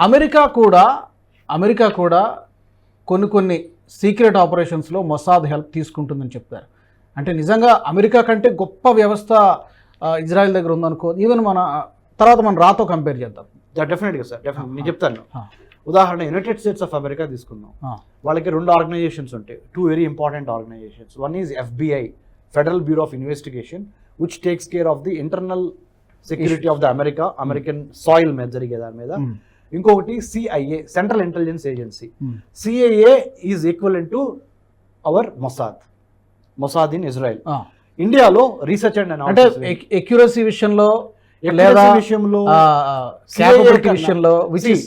America కూడా కొన్ని secret ఆపరేషన్స్లో Mossad help తీసుకుంటుందని చెప్తారు. అంటే నిజంగా అమెరికా కంటే గొప్ప వ్యవస్థ ఇజ్రాయెల్ దగ్గర ఉందనుకో. ఈవెన్ మన తర్వాత మనం రాతో కంపేర్ చేద్దాం. డెఫినెట్గా సార్, నేను చెప్తాను. ఉదాహరణ యునైటెడ్ స్టేట్స్ ఆఫ్ అమెరికా తీసుకుందాం. వాళ్ళకి 2 ఆర్గనైజేషన్స్ ఉంటాయి, 2 very important organizations. One is FBI, federal bureau of investigation, which takes care of the internal security of the American soil మీద జరిగే దాని మీద. ఇంకొకటి CIA, central intelligence agency. CIA is equivalent to our Mossad in Israel. ఇండియాలో research and అంటే accuracy విషయంలో లేదా capability విషయంలో which is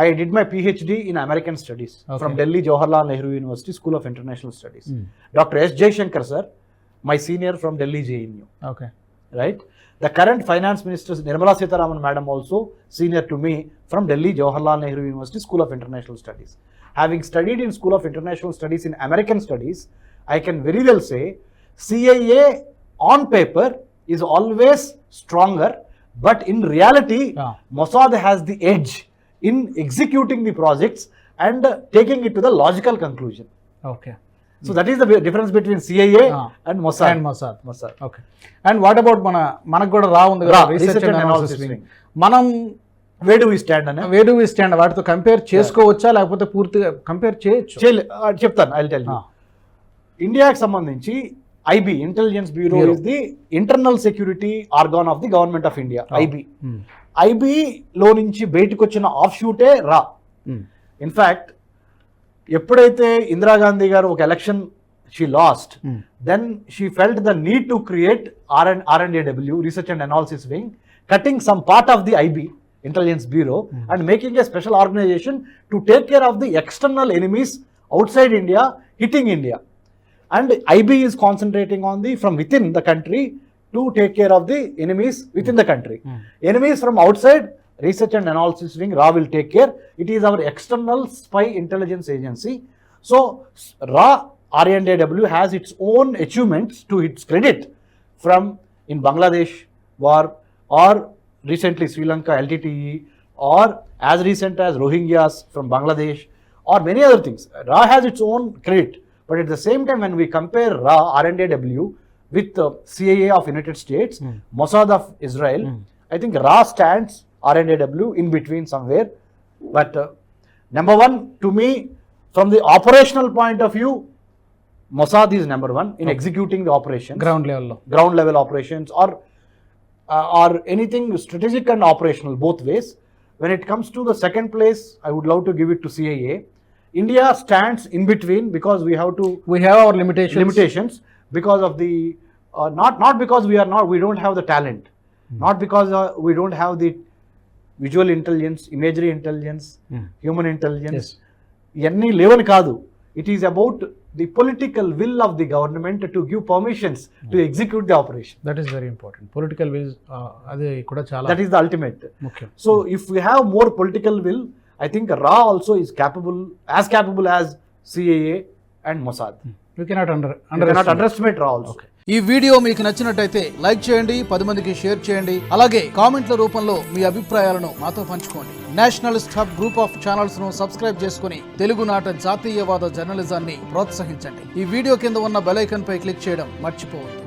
I did my PhD in American Studies from Delhi Jawaharlal Nehru University School of International Studies. Dr. S. Jaishankar sir, my senior from Delhi JNU. Okay. Right? The current finance minister Nirmala Sitharaman madam also senior to me from Delhi Jawaharlal Nehru University School of International Studies. Having studied in School of International Studies in American Studies, I can very well say CIA on paper is always stronger, but in reality Mossad has the edge in executing the projects and taking it to the logical conclusion. Okay. So that is the difference between CIA and Mossad. Okay. And what about మనకు కూడా రా ఉంది కదా research and analysis wing. మనం where do we stand వాటితో compare చేసుకోవచ్చా లేకపోతే పూర్తిగా కంపేర్ చేయొచ్చు? చెప్తాను, ఐ విల్ టెల్ యు. ఇండియాకి సంబంధించి IB, intelligence bureau, is the internal security organ of the government of India. IB లో నుంచి బయటకు వచ్చిన ఆఫ్ షూటే రా. ఇన్ఫ్యాక్ట్ ఎప్పుడైతే ఇందిరాగాంధీ గారు ఒక election she lost, then she felt the need to create R&AW, research and analysis wing, cutting some part of the IB, Intelligence Bureau, and making a special organization to take care of the external enemies outside India, hitting India. And IB is concentrating on from within the country to take care of the enemies within the country. Enemies from outside, research and analysis wing, RA will take care. It is our external spy intelligence agency. So RA, R&AW has its own achievements to its credit from in Bangladesh war, or recently Sri Lanka LTTE, or as recent as Rohingyas from Bangladesh, or many other things. RA has its own credit. But at the same time, when we compare RA, R&AW with CIA of United States, Mossad of Israel, I think RA stands R&AW in between somewhere. But number one, to me, from the operational point of view, Mossad is number one in executing the operations. Ground level operations, or anything strategic and operational, both ways. When it comes to the second place, I would love to give it to CIA. India stands in between because we have our limitations because of the not because we don't have the talent, not because we don't have the visual intelligence, imagery intelligence, human intelligence. Yenni level kaadu. It is about the political will of the government to give permissions to execute the operation. That is very important. Political will adi kuda chala, that is the ultimate. Okay. So if we have more political will, I think RA also is capable as CIA and Mossad. You cannot underestimate RA also. Okay. ఈ video మీకు నచ్చినట్టయితే like చేయండి, 10 మందికి share చేయండి. అలాగే కామెంట్ల రూపంలో మీ అభిప్రాయాలను మాతో పంచుకోండి. Nationalist hub group of channels ను సబ్స్క్రైబ్ చేసుకుని తెలుగునాట జాతీయవాద జర్నలిజాన్ని ప్రోత్సహించండి. ఈ వీడియో కింద ఉన్న బెల్ ఐకాన్ పై క్లిక్ చేయడం మర్చిపోవద్దు.